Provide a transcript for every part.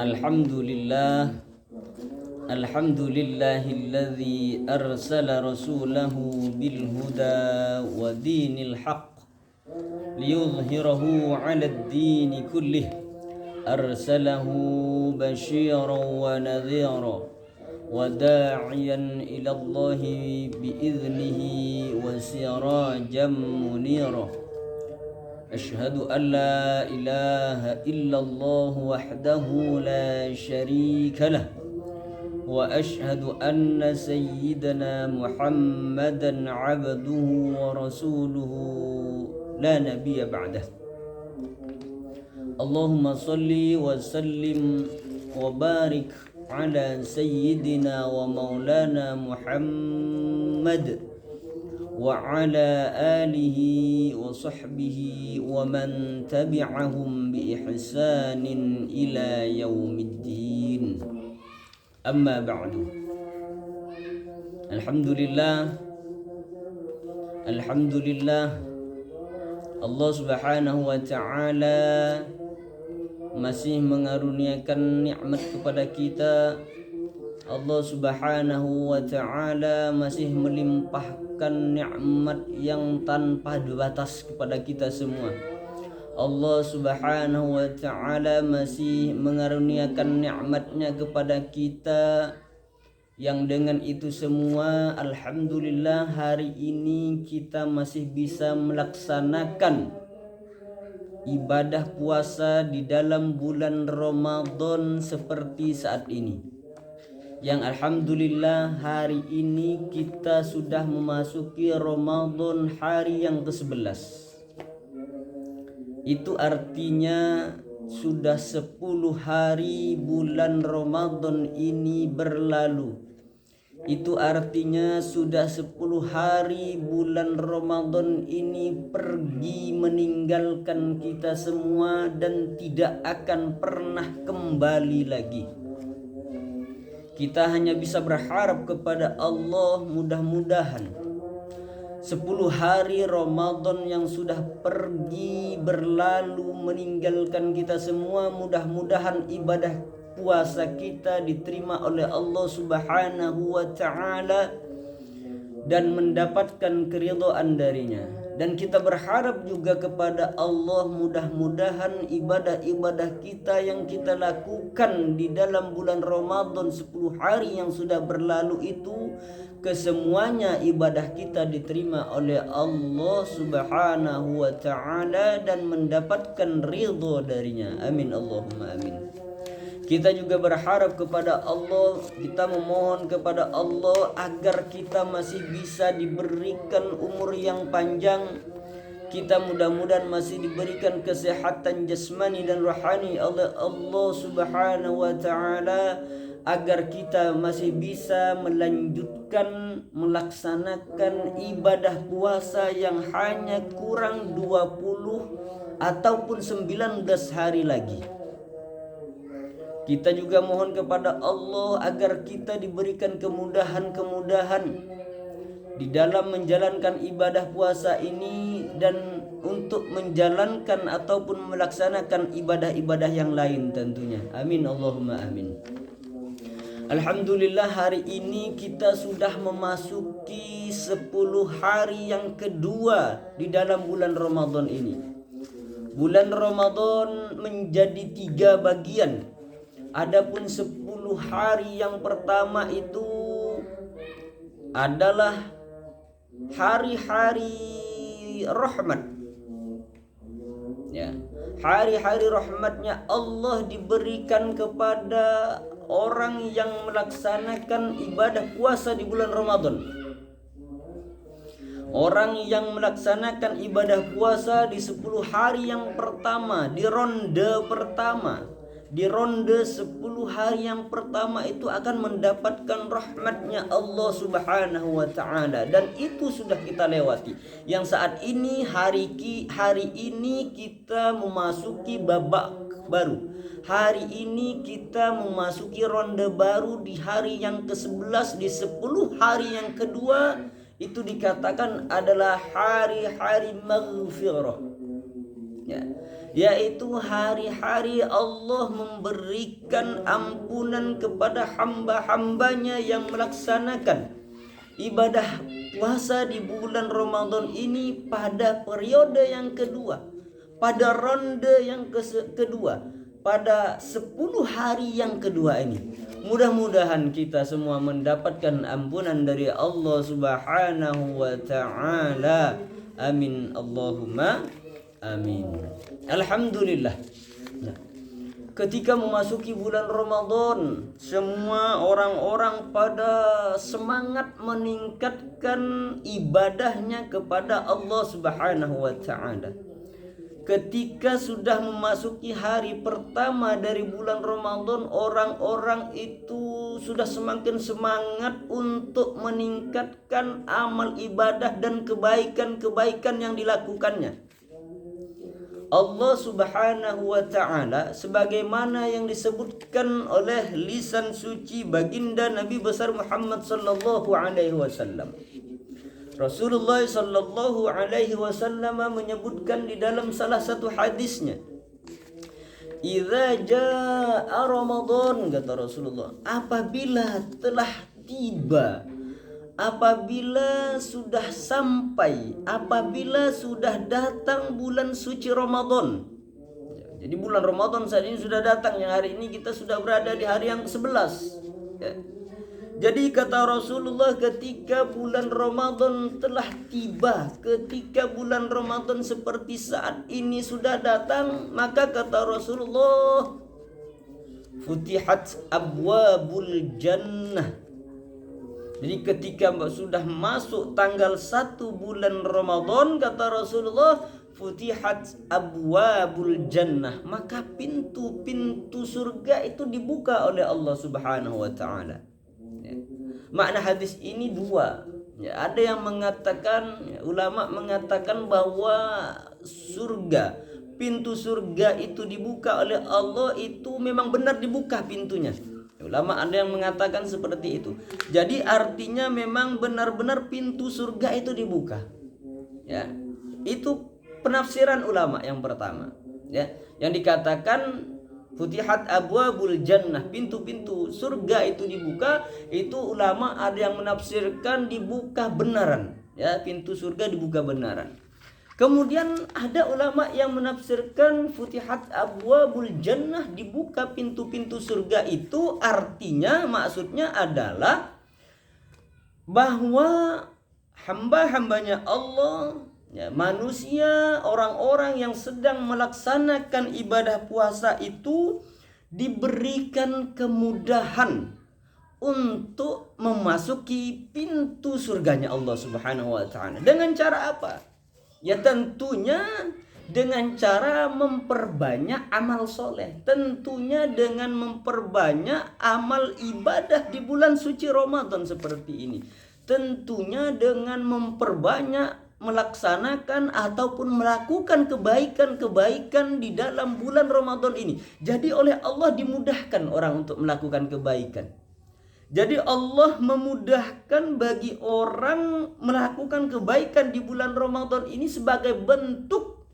Alhamdulillah Alhamdulillahilladzi arsala rasulahu bil huda wa dinil haqq liyudhhirahu 'alad dini kullih arsalahu basyiran wa nadhira wa da'iyan ila Allahi bi'idhnihi wa sirajan munira. أشهد أن لا إله إلا الله وحده لا شريك له وأشهد أن سيدنا محمدا عبده ورسوله لا نبي بعده. اللهم صل وسلم وبارك على سيدنا ومولانا محمد وعلى آله وصحبه ومن تبعهم بإحسان إلى يوم الدين. أما بعد. Alhamdulillah Allah subhanahu wa ta'ala masih mengaruniakan nikmat kepada kita. Allah subhanahu wa ta'ala masih melimpahkan nikmat yang tanpa batas kepada kita semua. Allah subhanahu wa ta'ala masih mengaruniakan nikmatnya kepada kita, yang dengan itu semua alhamdulillah hari ini kita masih bisa melaksanakan ibadah puasa di dalam bulan Ramadan seperti saat ini. Yang alhamdulillah hari ini kita sudah memasuki Ramadan hari yang ke-11. Itu artinya sudah 10 hari bulan Ramadan ini berlalu. Itu artinya sudah 10 hari bulan Ramadan ini pergi meninggalkan kita semua dan tidak akan pernah kembali lagi. Kita hanya bisa berharap kepada Allah, mudah-mudahan 10 hari Ramadan yang sudah pergi berlalu meninggalkan kita semua, mudah-mudahan ibadah puasa kita diterima oleh Allah subhanahu wa ta'ala dan mendapatkan keridhaan darinya. Dan kita berharap juga kepada Allah, mudah-mudahan ibadah-ibadah kita yang kita lakukan di dalam bulan Ramadan 10 hari yang sudah berlalu itu, kesemuanya ibadah kita diterima oleh Allah subhanahu wa ta'ala dan mendapatkan ridho darinya. Amin Allahumma amin. Kita juga berharap kepada Allah, kita memohon kepada Allah agar kita masih bisa diberikan umur yang panjang. Kita mudah-mudahan masih diberikan kesehatan jasmani dan rohani oleh Allah subhanahu wa ta'ala, agar kita masih bisa melanjutkan melaksanakan ibadah puasa yang hanya kurang 20 ataupun 19 hari lagi. Kita juga mohon kepada Allah agar kita diberikan kemudahan-kemudahan di dalam menjalankan ibadah puasa ini dan untuk menjalankan ataupun melaksanakan ibadah-ibadah yang lain tentunya. Amin Allahumma amin. Alhamdulillah hari ini kita sudah memasuki 10 hari yang kedua di dalam bulan Ramadan ini. Bulan Ramadan menjadi 3 bagian. Adapun 10 hari yang pertama itu adalah hari-hari rahmat. Ya, hari-hari rahmatnya Allah diberikan kepada orang yang melaksanakan ibadah puasa di bulan Ramadan. Orang yang melaksanakan ibadah puasa di 10 hari yang pertama, di ronde pertama, di ronde 10 hari yang pertama itu akan mendapatkan rahmatnya Allah subhanahu wa ta'ala. Dan itu sudah kita lewati. Yang saat ini hari ini kita memasuki babak baru. Hari ini kita memasuki ronde baru di hari yang ke-11. Di 10 hari yang kedua itu dikatakan adalah hari-hari maghfirah. Ya. yaitu hari-hari Allah memberikan ampunan kepada hamba-hambanya yang melaksanakan ibadah puasa di bulan Ramadan ini pada periode yang kedua, pada ronde yang kedua, pada 10 hari yang kedua ini. Mudah-mudahan kita semua mendapatkan ampunan dari Allah Subhanahu wa taala. Amin Allahumma amin. Alhamdulillah. Nah, ketika memasuki bulan Ramadan, semua orang-orang pada semangat meningkatkan ibadahnya kepada Allah Subhanahu wa taala. Ketika sudah memasuki hari pertama dari bulan Ramadan, orang-orang itu sudah semakin semangat untuk meningkatkan amal ibadah dan kebaikan-kebaikan yang dilakukannya. Allah Subhanahu wa taala sebagaimana yang disebutkan oleh lisan suci baginda Nabi besar Muhammad sallallahu alaihi wasallam. Rasulullah sallallahu alaihi wasallam menyebutkan di dalam salah satu hadisnya, "Idza jaa Ramadan," kata Rasulullah, apabila telah tiba, apabila sudah sampai, apabila sudah datang bulan suci Ramadan. Jadi bulan Ramadan saat ini sudah datang, yang hari ini kita sudah berada di hari yang ke-11. Ya. Jadi kata Rasulullah, ketika bulan Ramadan telah tiba, ketika bulan Ramadan seperti saat ini sudah datang, maka kata Rasulullah, futihat abwabul jannah. Jadi ketika sudah masuk tanggal 1 bulan Ramadan, kata Rasulullah, futihat abwabul jannah, maka pintu-pintu surga itu dibuka oleh Allah Subhanahu wa taala. Makna hadis ini dua. Ya, ada yang mengatakan, ulama mengatakan bahwa surga, pintu surga itu dibuka oleh Allah, itu memang benar dibuka pintunya. Ulama ada yang mengatakan seperti itu. Jadi artinya memang benar-benar pintu surga itu dibuka. Ya. Itu penafsiran ulama yang pertama. Ya, yang dikatakan futihat abwabul jannah, pintu-pintu surga itu dibuka, itu ulama ada yang menafsirkan dibuka benaran, ya, pintu surga dibuka benaran. Kemudian ada ulama yang menafsirkan futihat abwabul jannah, dibuka pintu-pintu surga itu artinya, maksudnya adalah bahwa hamba-hambanya Allah, ya, manusia, orang-orang yang sedang melaksanakan ibadah puasa itu diberikan kemudahan untuk memasuki pintu surganya Allah Subhanahu wa taala. Dengan cara apa? Ya tentunya dengan cara memperbanyak amal soleh. Tentunya dengan memperbanyak amal ibadah di bulan suci Ramadan seperti ini. Tentunya dengan memperbanyak melaksanakan ataupun melakukan kebaikan-kebaikan di dalam bulan Ramadan ini. Jadi oleh Allah dimudahkan orang untuk melakukan kebaikan. Jadi Allah memudahkan bagi orang melakukan kebaikan di bulan Ramadan ini sebagai bentuk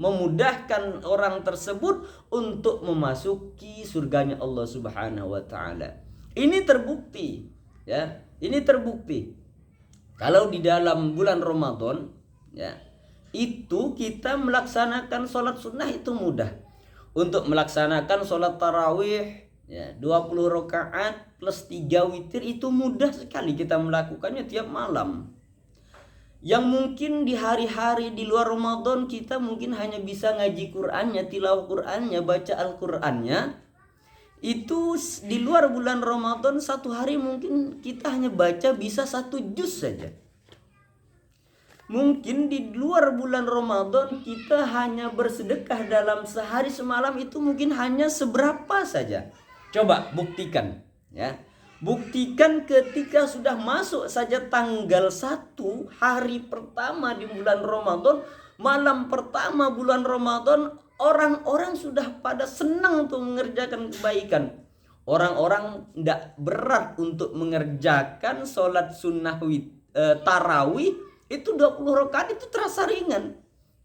memudahkan orang tersebut untuk memasuki surganya Allah Subhanahu wa taala. Ini terbukti, ya. Ini terbukti. Kalau di dalam bulan Ramadan, ya, itu kita melaksanakan sholat sunnah itu mudah. Untuk melaksanakan sholat tarawih, ya, 20 rakaat plus 3 witir itu mudah sekali kita melakukannya tiap malam. Yang mungkin di hari-hari di luar Ramadan kita mungkin hanya bisa ngaji Qur'annya, tilawah Qur'annya, baca Al-Qur'annya. Itu di luar bulan Ramadan satu hari mungkin kita hanya baca bisa 1 juz saja. Mungkin di luar bulan Ramadan kita hanya bersedekah dalam sehari semalam itu mungkin hanya seberapa saja. Coba buktikan, ya. Buktikan ketika sudah masuk saja tanggal 1 hari pertama di bulan Ramadan, malam pertama bulan Ramadan, orang-orang sudah pada senang untuk mengerjakan kebaikan. Orang-orang tidak berat untuk mengerjakan sholat sunnah tarawih, itu 20 rakaat itu terasa ringan.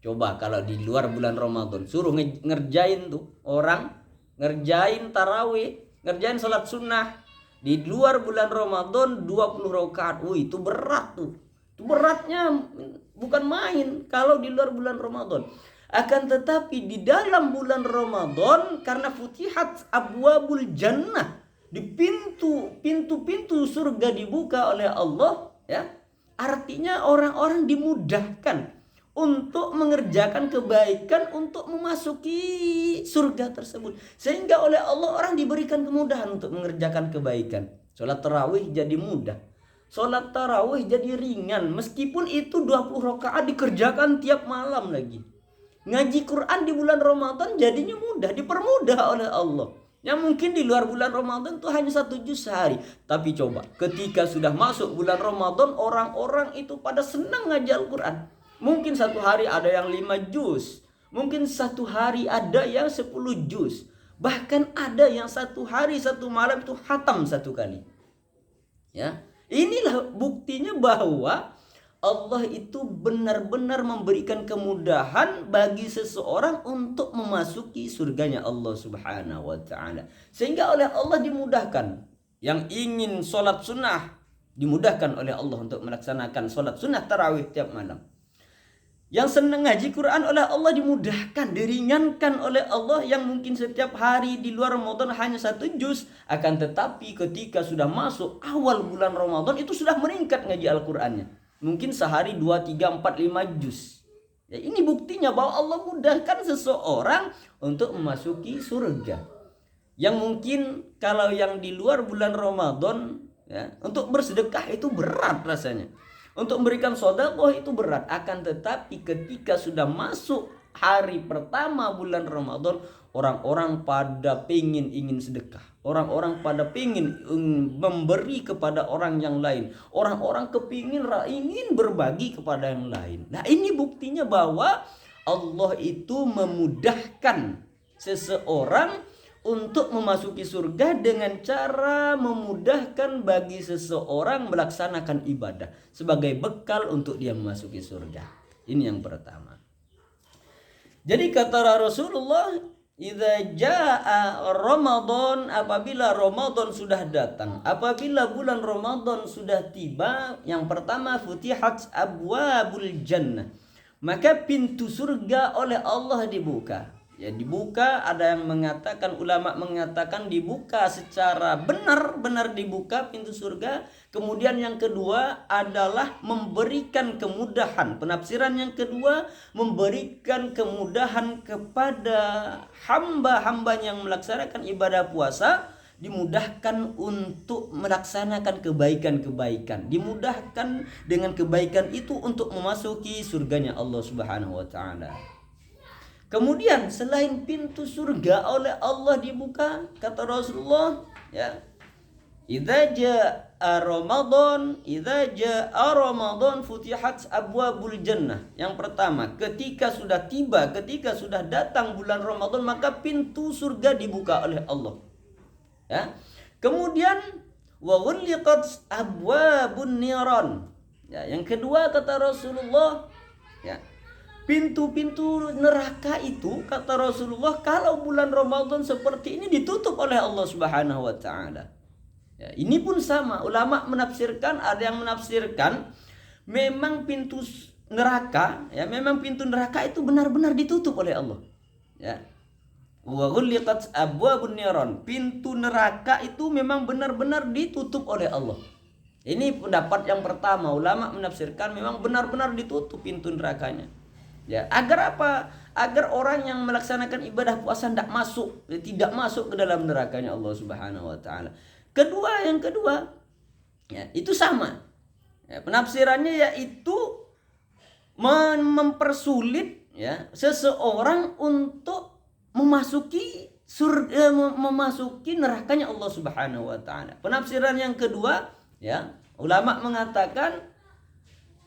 Coba kalau di luar bulan Ramadan suruh ngerjain tuh orang, ngerjain tarawih, ngerjain sholat sunnah di luar bulan Ramadan 20 rakaat. Itu berat tuh. Itu beratnya bukan main kalau di luar bulan Ramadan. Akan tetapi di dalam bulan Ramadan, karena futihat abwabul jannah, di pintu-pintu surga dibuka oleh Allah, ya. Artinya orang-orang dimudahkan untuk mengerjakan kebaikan untuk memasuki surga tersebut. Sehingga oleh Allah orang diberikan kemudahan untuk mengerjakan kebaikan. Sholat tarawih jadi mudah. Sholat tarawih jadi ringan. Meskipun itu 20 rakaat dikerjakan tiap malam lagi. Ngaji Quran di bulan Ramadan jadinya mudah. Dipermudah oleh Allah. Yang mungkin di luar bulan Ramadan itu hanya 1 juz sehari. Tapi coba ketika sudah masuk bulan Ramadan, orang-orang itu pada senang ngaji Al-Quran. Mungkin satu hari ada yang 5 juz. Mungkin satu hari ada yang 10 juz. Bahkan ada yang satu hari satu malam itu khatam 1 kali. Ya, inilah buktinya bahwa Allah itu benar-benar memberikan kemudahan bagi seseorang untuk memasuki surganya Allah Subhanahu wa ta'ala. Sehingga oleh Allah dimudahkan. Yang ingin sholat sunnah dimudahkan oleh Allah untuk melaksanakan sholat sunnah tarawih tiap malam. Yang senang ngaji Quran oleh Allah dimudahkan, diringankan oleh Allah. Yang mungkin setiap hari di luar Ramadan hanya 1 juz. Akan tetapi ketika sudah masuk awal bulan Ramadan itu sudah meningkat ngaji Al-Qurannya. Mungkin sehari 2, 3, 4, 5 juz. Ya, ini buktinya bahwa Allah mudahkan seseorang untuk memasuki surga. Yang mungkin kalau yang di luar bulan Ramadan, ya, untuk bersedekah itu berat rasanya. Untuk memberikan sedekah itu berat. Akan tetapi ketika sudah masuk hari pertama bulan Ramadan, orang-orang pada ingin sedekah. Orang-orang pada ingin memberi kepada orang yang lain. Orang-orang ingin berbagi kepada yang lain. Nah, ini buktinya bahwa Allah itu memudahkan seseorang untuk memasuki surga dengan cara memudahkan bagi seseorang melaksanakan ibadah sebagai bekal untuk dia memasuki surga. Ini yang pertama. Jadi kata Rasulullah, idza jaa Ramadan, apabila Ramadan sudah datang, apabila bulan Ramadan sudah tiba, yang pertama futihat abwabul jannah, maka pintu surga oleh Allah dibuka. Ya, dibuka, ada yang mengatakan, ulama mengatakan dibuka secara benar-benar dibuka pintu surga. Kemudian yang kedua adalah memberikan kemudahan. Penafsiran yang kedua, memberikan kemudahan kepada hamba-hamba yang melaksanakan ibadah puasa, dimudahkan untuk melaksanakan kebaikan-kebaikan. Dimudahkan dengan kebaikan itu untuk memasuki surganya Allah Subhanahu wa ta'ala. Kemudian selain pintu surga oleh Allah dibuka, kata Rasulullah, ya, idza jaa Ramadan futihat abwabul jannah. Yang pertama, ketika sudah tiba, ketika sudah datang bulan Ramadan, maka pintu surga dibuka oleh Allah. Ya. Kemudian wa ghulqat abwabun niran. Ya, yang kedua kata Rasulullah, ya, pintu-pintu neraka itu, kata Rasulullah, kalau bulan Ramadan seperti ini ditutup oleh Allah Subhanahu wa ta'ala. Ya, ini pun sama, ulama menafsirkan, ada yang menafsirkan memang pintu neraka, ya, memang pintu neraka itu benar-benar ditutup oleh Allah. Ya. Wa ghulqat abwabun niran. Pintu neraka itu memang benar-benar ditutup oleh Allah. Ini pendapat yang pertama, ulama menafsirkan memang benar-benar ditutup pintu nerakanya. Ya, agar apa? Agar orang yang melaksanakan ibadah puasa tidak masuk ke dalam nerakanya Allah Subhanahu wa ta'ala. Yang kedua, ya, itu sama. Ya, penafsirannya yaitu mempersulit, ya, seseorang untuk memasuki nerakanya Allah Subhanahu wa ta'ala. Penafsiran yang kedua, ya, ulama mengatakan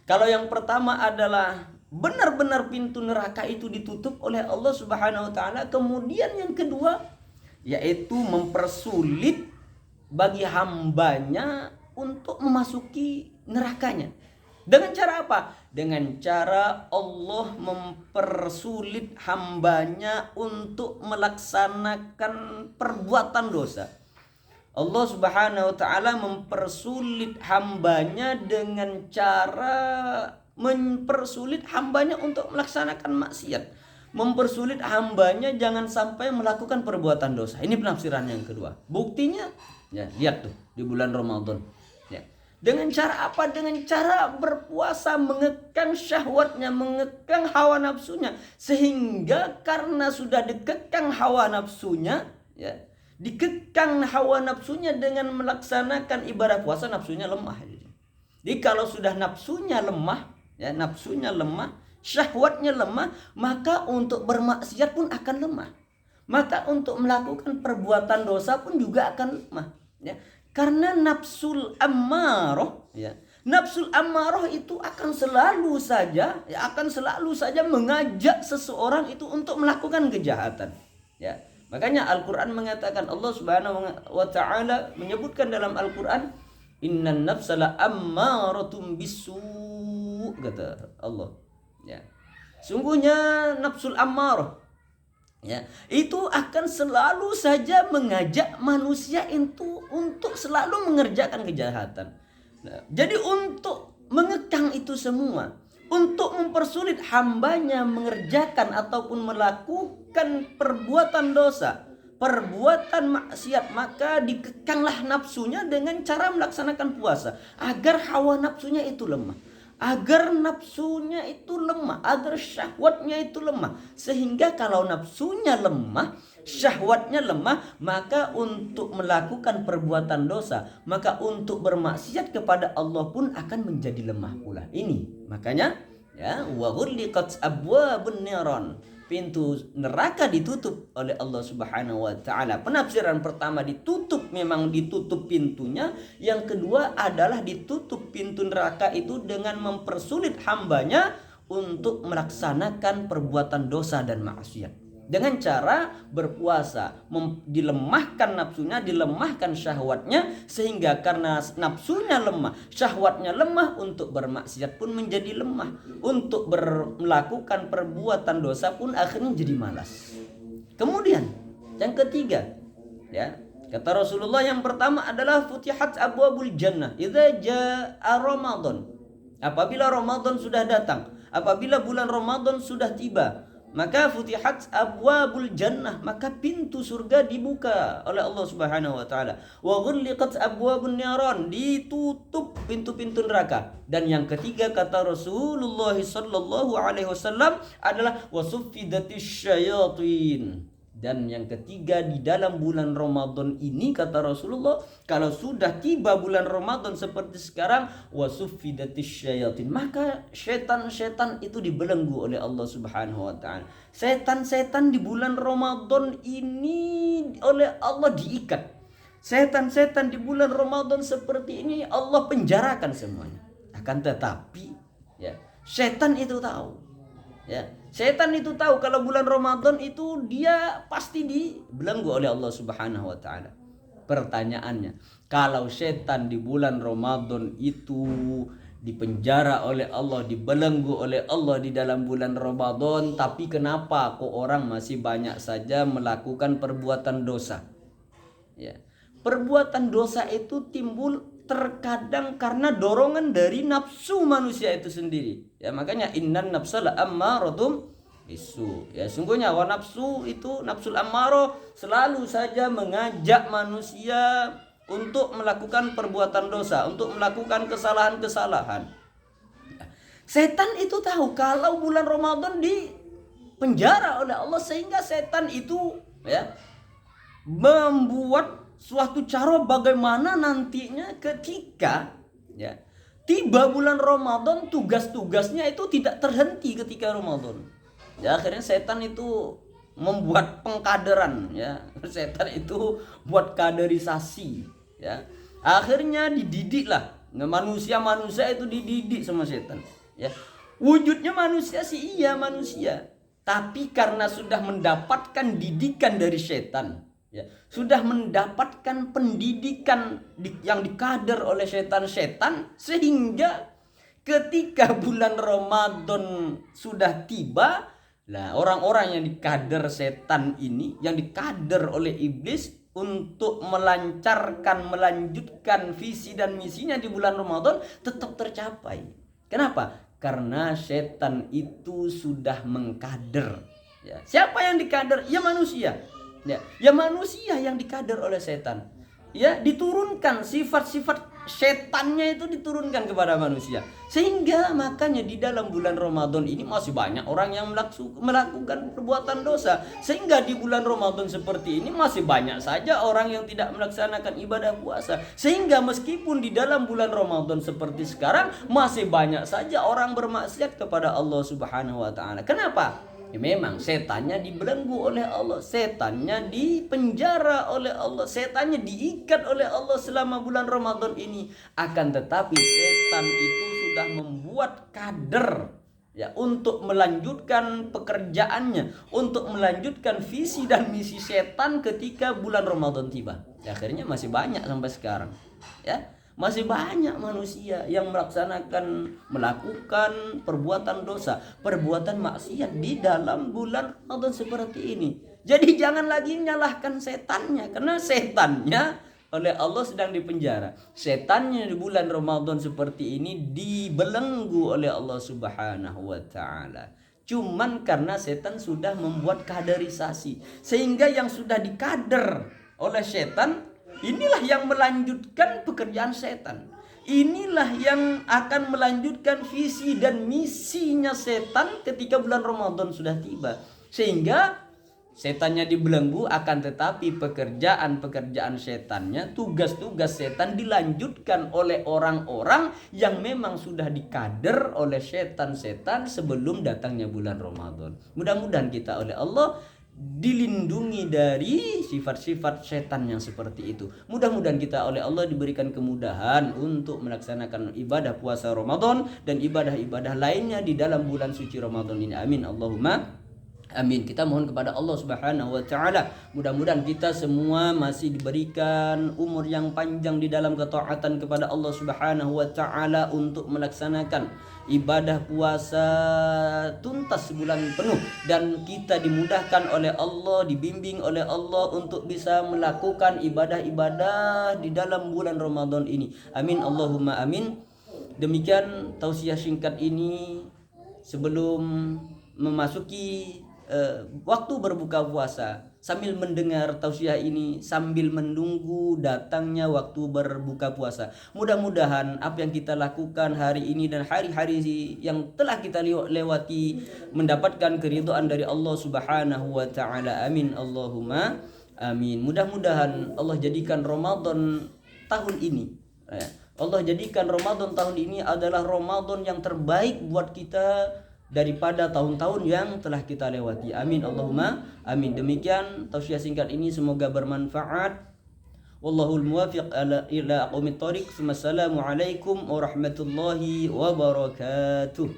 kalau yang pertama adalah benar-benar pintu neraka itu ditutup oleh Allah Subhanahu wa ta'ala. Kemudian yang kedua yaitu mempersulit bagi hambanya untuk memasuki nerakanya. Dengan cara apa? Dengan cara Allah mempersulit hambanya untuk melaksanakan perbuatan dosa. Allah Subhanahu wa ta'ala mempersulit hambanya dengan cara mempersulit hambanya untuk melaksanakan maksiat. Mempersulit hambanya jangan sampai melakukan perbuatan dosa. Ini penafsiran yang kedua. Buktinya, ya lihat tuh di bulan Ramadan. Ya. Dengan cara apa? Dengan cara berpuasa, mengekang syahwatnya, mengekang hawa nafsunya. Sehingga karena sudah dikekang hawa nafsunya, ya, dikekang hawa nafsunya dengan melaksanakan ibadah puasa, nafsunya lemah. Jadi kalau sudah nafsunya lemah, ya, nafsunya lemah, syahwatnya lemah, maka untuk bermaksiat pun akan lemah. Maka untuk melakukan perbuatan dosa pun juga akan lemah, ya. Karena nafsul ammaroh, ya, nafsul ammaroh itu akan selalu saja, ya, akan selalu saja mengajak seseorang itu untuk melakukan kejahatan, ya. Makanya Al-Quran mengatakan, Allah Subhanahu wa ta'ala menyebutkan dalam Al-Quran, innan nafsala ammaratum bisu, kata Allah, ya. Sungguhnya nafsul ammarah, ya, itu akan selalu saja mengajak manusia itu untuk selalu mengerjakan kejahatan. Nah, jadi untuk mengekang itu semua, untuk mempersulit hambanya mengerjakan ataupun melakukan perbuatan dosa, perbuatan maksiat, maka dikekanglah nafsunya dengan cara melaksanakan puasa agar hawa nafsunya itu lemah, agar nafsunya itu lemah, agar syahwatnya itu lemah. Sehingga kalau nafsunya lemah, syahwatnya lemah, maka untuk melakukan perbuatan dosa, maka untuk bermaksiat kepada Allah pun akan menjadi lemah pula. Ini makanya, ya, wa ghulliqat abwabun niran, pintu neraka ditutup oleh Allah Subhanahu wa ta'ala. Penafsiran pertama, ditutup, memang ditutup pintunya. Yang kedua adalah ditutup pintu neraka itu dengan mempersulit hambanya untuk melaksanakan perbuatan dosa dan maksiat. Dengan cara berpuasa, dilemahkan nafsunya, dilemahkan syahwatnya, sehingga karena nafsunya lemah, syahwatnya lemah, untuk bermaksiat pun menjadi lemah, untuk melakukan perbuatan dosa pun akhirnya jadi malas. Kemudian yang ketiga, ya, kata Rasulullah, yang pertama adalah futihat abwabul jannah idza jaa Ramadan. Apabila Ramadan sudah datang, apabila bulan Ramadan sudah tiba, maka futihat abwabul jannah, maka pintu surga dibuka oleh Allah Subhanahu wa ta'ala. Wa ghulliqat abwabun niran, ditutup pintu-pintu neraka. Dan yang ketiga, kata Rasulullah sallallahu alaihi wasallam, adalah wasuffidatisy syayatin. Dan yang ketiga, di dalam bulan Ramadan ini, kata Rasulullah, kalau sudah tiba bulan Ramadan seperti sekarang, wasuffidatisy syayatin, maka setan-setan itu dibelenggu oleh Allah Subhanahu wa ta'ala. Setan-setan di bulan Ramadan ini oleh Allah diikat. Setan-setan di bulan Ramadan seperti ini Allah penjarakan semuanya. Akan tetapi, ya, setan itu tahu. Ya, setan itu tahu kalau bulan Ramadan itu dia pasti dibelenggu oleh Allah Subhanahu wa ta'ala. Pertanyaannya, kalau setan di bulan Ramadan itu dipenjara oleh Allah, dibelenggu oleh Allah di dalam bulan Ramadan, tapi kenapa kok orang masih banyak saja melakukan perbuatan dosa? Ya. Perbuatan dosa itu timbul terkadang karena dorongan dari nafsu manusia itu sendiri. Ya, makanya innan nafsala ammaratum bisu. Ya, sungguhnya wa nafsu itu, nafsul ammarah, selalu saja mengajak manusia untuk melakukan perbuatan dosa, untuk melakukan kesalahan-kesalahan. Ya. Setan itu tahu kalau bulan Ramadan di penjara oleh Allah, sehingga setan itu, ya, membuat suatu cara bagaimana nantinya ketika, ya, tiba bulan Ramadan, tugas-tugasnya itu tidak terhenti ketika Ramadan. Ya, akhirnya setan itu membuat pengkaderan, ya. Setan itu buat kaderisasi, ya. Akhirnya dididiklah. Nah, manusia itu dididik sama setan, ya. Wujudnya manusia sih, iya manusia, tapi karena sudah mendapatkan didikan dari setan, ya, sudah mendapatkan pendidikan yang dikader oleh setan-setan, sehingga ketika bulan Ramadan sudah tiba, nah orang-orang yang dikader setan ini, yang dikader oleh iblis untuk melanjutkan visi dan misinya di bulan Ramadan tetap tercapai. Kenapa? Karena setan itu sudah mengkader. Ya. Siapa yang dikader? Ya manusia. Ya manusia yang dikader oleh setan. Ya, diturunkan sifat-sifat setannya itu diturunkan kepada manusia. Sehingga makanya di dalam bulan Ramadan ini masih banyak orang yang melakukan perbuatan dosa. Sehingga di bulan Ramadan seperti ini masih banyak saja orang yang tidak melaksanakan ibadah puasa. Sehingga meskipun di dalam bulan Ramadan seperti sekarang masih banyak saja orang bermaksiat kepada Allah Subhanahu wa taala. Kenapa? Ya memang setannya dibelenggu oleh Allah, setannya dipenjara oleh Allah, setannya diikat oleh Allah selama bulan Ramadan ini. Akan tetapi setan itu sudah membuat kader ya untuk melanjutkan pekerjaannya, untuk melanjutkan visi dan misi setan ketika bulan Ramadan tiba. Ya, akhirnya masih banyak sampai sekarang. Ya. Masih banyak manusia yang melakukan perbuatan dosa, perbuatan maksiat di dalam bulan Ramadan seperti ini. Jadi jangan lagi nyalahkan setannya, karena setannya oleh Allah sedang dipenjara. Setannya di bulan Ramadan seperti ini dibelenggu oleh Allah Subhanahu wa taala. Cuman karena setan sudah membuat kaderisasi, sehingga yang sudah dikader oleh setan, inilah yang melanjutkan pekerjaan setan. Inilah yang akan melanjutkan visi dan misinya setan ketika bulan Ramadan sudah tiba. Sehingga setannya dibelenggu, akan tetapi pekerjaan-pekerjaan setannya, tugas-tugas setan dilanjutkan oleh orang-orang yang memang sudah dikader oleh setan-setan sebelum datangnya bulan Ramadan. Mudah-mudahan kita oleh Allah dilindungi dari sifat-sifat setan yang seperti itu. Mudah-mudahan kita oleh Allah diberikan kemudahan untuk melaksanakan ibadah puasa Ramadan dan ibadah-ibadah lainnya di dalam bulan suci Ramadan ini. Amin Allahumma amin. Kita mohon kepada Allah Subhanahu wa taala, mudah-mudahan kita semua masih diberikan umur yang panjang di dalam ketaatan kepada Allah Subhanahu wa taala untuk melaksanakan ibadah puasa tuntas sebulan penuh, dan kita dimudahkan oleh Allah, dibimbing oleh Allah untuk bisa melakukan ibadah-ibadah di dalam bulan Ramadan ini. Amin Allahumma amin. Demikian tausiah singkat ini sebelum memasuki waktu berbuka puasa, sambil mendengar tausiah ini, sambil menunggu datangnya waktu berbuka puasa. Mudah-mudahan apa yang kita lakukan hari ini dan hari-hari yang telah kita lewati mendapatkan keridhaan dari Allah Subhanahu wa taala. Amin Allahumma amin. Mudah-mudahan Allah jadikan Ramadan tahun ini, Allah jadikan Ramadan tahun ini adalah Ramadan yang terbaik buat kita daripada tahun-tahun yang telah kita lewati. Amin Allahumma amin. Demikian tausiah singkat ini, semoga bermanfaat. Wallahul muwafiq ila aqwamit thoriq. Wassalamualaikum warahmatullahi wabarakatuh.